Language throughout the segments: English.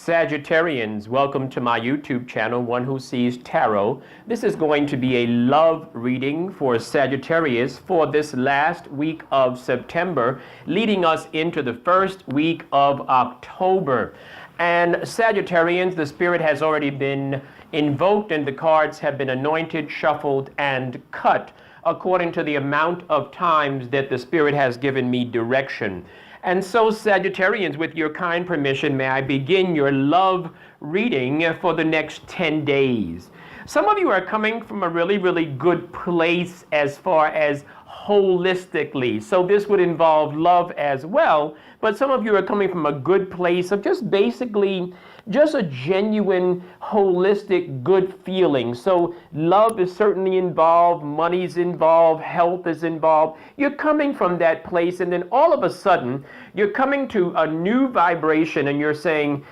Sagittarians, welcome to my YouTube channel, One Who Sees Tarot. This is going to be a love reading for Sagittarius for this last week of September, leading us into the first week of October. And Sagittarians, the spirit has already been invoked and the cards have been anointed, shuffled, and cut according to the amount of times that the spirit has given me direction. And so, Sagittarians, with your kind permission, may I begin your love reading for the next 10 days. Some of you are coming from a really good place as far as holistically. So this would involve love as well, but some of you are coming from a good place of just basically just a genuine, holistic, good feeling. So love is certainly involved, money's involved, health is involved. You're coming from that place, and then all of a sudden, you're coming to a new vibration, and you're saying,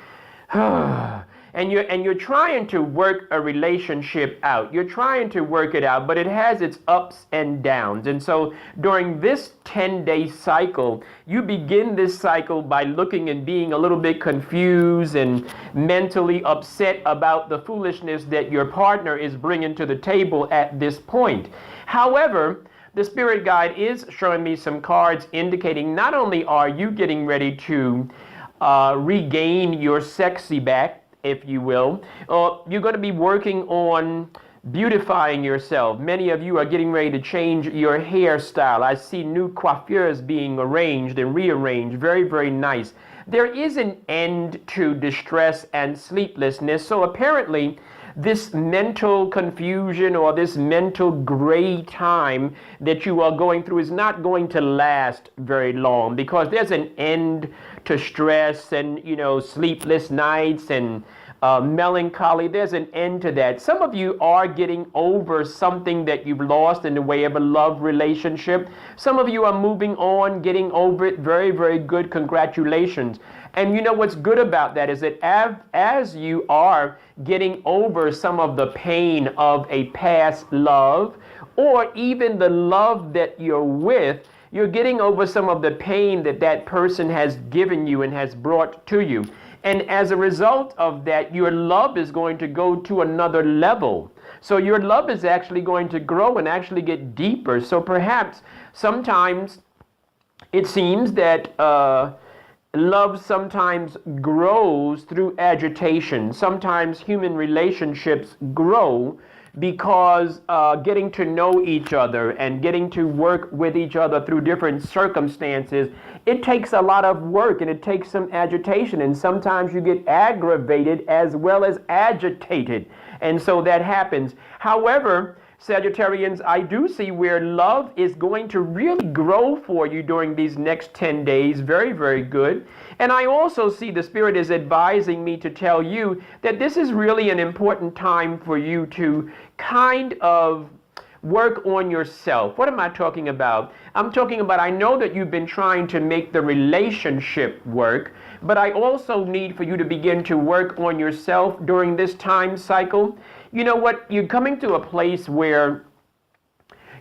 and you're trying to work a relationship out. You're trying to work it out, but it has its ups and downs. And so during this 10-day cycle, you begin this cycle by looking and being a little bit confused and mentally upset about the foolishness that your partner is bringing to the table at this point. However, the spirit guide is showing me some cards indicating not only are you getting ready to regain your sexy back, if you will, you're going to be working on beautifying yourself. Many of you are getting ready to change your hairstyle. I see new coiffures being arranged and rearranged. Very nice. There is an end to distress and sleeplessness. So apparently this mental confusion or this mental gray time that you are going through is not going to last very long, because there's an end to stress and, sleepless nights and melancholy. There's an end to that. Some of you are getting over something that you've lost in the way of a love relationship. Some of you are moving on, getting over it. Very good. Congratulations. And you know what's good about that is that as you are getting over some of the pain of a past love, or even the love that you're with, you're getting over some of the pain that that person has given you and has brought to you. And as a result of that, your love is going to go to another level. So your love is actually going to grow and actually get deeper. So perhaps sometimes it seems that love sometimes grows through agitation. Sometimes human relationships grow because getting to know each other and getting to work with each other through different circumstances, it takes a lot of work and it takes some agitation, and sometimes you get aggravated as well as agitated, and so that happens. However, Sagittarians, I do see where love is going to really grow for you during these next 10 days. Very good. And I also see the spirit is advising me to tell you that this is really an important time for you to kind of work on yourself. What am I talking about? I'm talking about, I know that you've been trying to make the relationship work, but I also need for you to begin to work on yourself during this time cycle. You know what? You're coming to a place where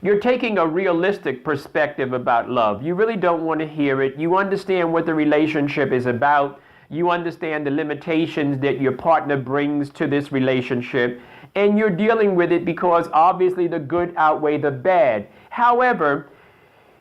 you're taking a realistic perspective about love. You really don't want to hear it. You understand what the relationship is about. You understand the limitations that your partner brings to this relationship, and you're dealing with it because obviously the good outweigh the bad. However,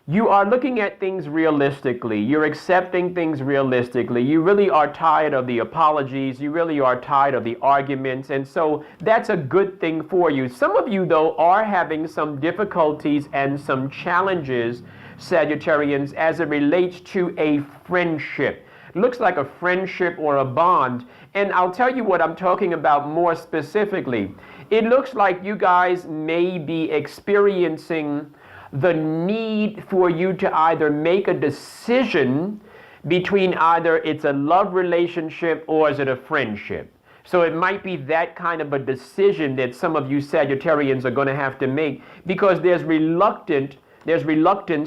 you are looking at things realistically. You're accepting things realistically. You really are tired of the apologies. You really are tired of the arguments. And so that's a good thing for you. Some of you, though, are having some difficulties and some challenges, Sagittarians, as it relates to a friendship. Looks like a friendship or a bond. And I'll tell you what I'm talking about more specifically. It looks like you guys may be experiencing the need for you to either make a decision between either it's a love relationship or is it a friendship. So it might be that kind of a decision that some of you Sagittarians are going to have to make, because there's reluctance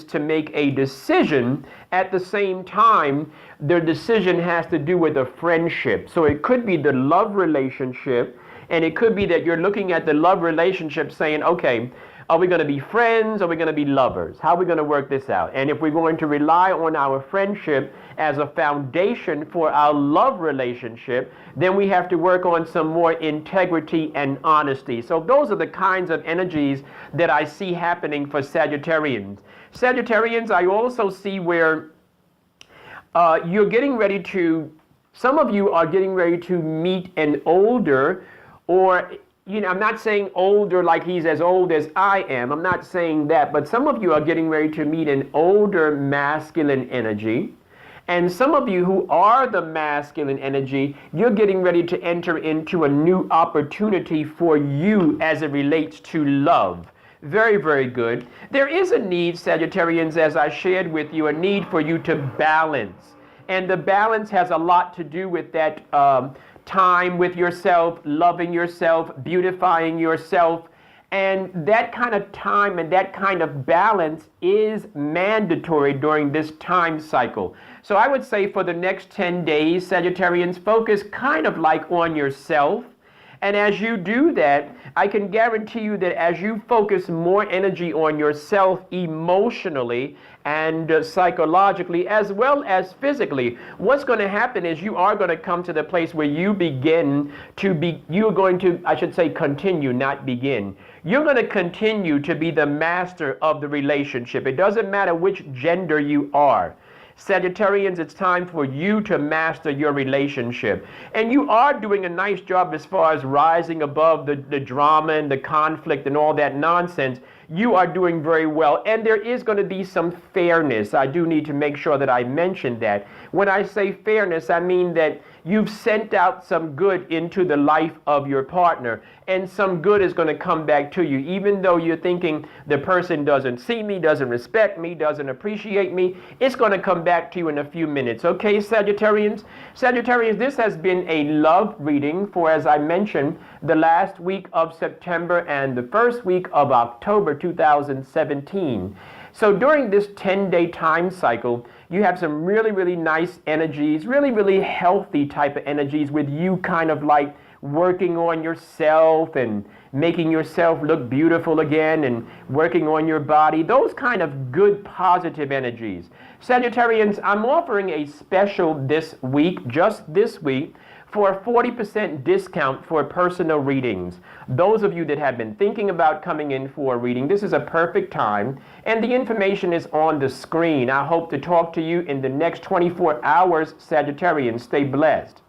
to make a decision. At the same time, the decision has to do with a friendship. So it could be the love relationship, and it could be that you're looking at the love relationship saying, okay, Are we going to be friends? Are we going to be lovers? How are we going to work this out? And if we're going to rely on our friendship as a foundation for our love relationship, then we have to work on some more integrity and honesty. So those are the kinds of energies that I see happening for Sagittarians. Sagittarians, I also see where you're getting ready to, some of you are getting ready to meet an older, or, I'm not saying older like he's as old as I am. I'm not saying that, but some of you are getting ready to meet an older masculine energy. And some of you who are the masculine energy, you're getting ready to enter into a new opportunity for you as it relates to love. Very, very good. There is a need, Sagittarians, as I shared with you, a need for you to balance. And the balance has a lot to do with that time with yourself, loving yourself, beautifying yourself. And that kind of time and that kind of balance is mandatory during this time cycle. So I would say for the next 10 days, Sagittarians, focus kind of like on yourself. And as you do that, I can guarantee you that as you focus more energy on yourself emotionally and psychologically as well as physically, what's going to happen is you are going to come to the place where you begin to be, you're going to, I should say, continue, not begin. You're going to continue to be the master of the relationship. It doesn't matter which gender you are. Sagittarians, it's time for you to master your relationship. And you are doing a nice job as far as rising above the drama and the conflict and all that nonsense. You are doing very well. And there is going to be some fairness. I do need to make sure that I mention that. When I say fairness, I mean that you've sent out some good into the life of your partner, and some good is going to come back to you. Even though you're thinking the person doesn't see me, doesn't respect me, doesn't appreciate me, it's going to come back to you in a few minutes. Okay, Sagittarians? Sagittarians, this has been a love reading for, as I mentioned, the last week of September and the first week of October 2017. So during this 10-day time cycle, you have some really, really nice energies, really, really healthy type of energies with you kind of like working on yourself and making yourself look beautiful again and working on your body. Those kind of good, positive energies. Sagittarians, I'm offering a special this week, just this week, for a 40% discount for personal readings. Those of you that have been thinking about coming in for a reading, this is a perfect time, and the information is on the screen. I hope to talk to you in the next 24 hours, Sagittarians. Stay blessed.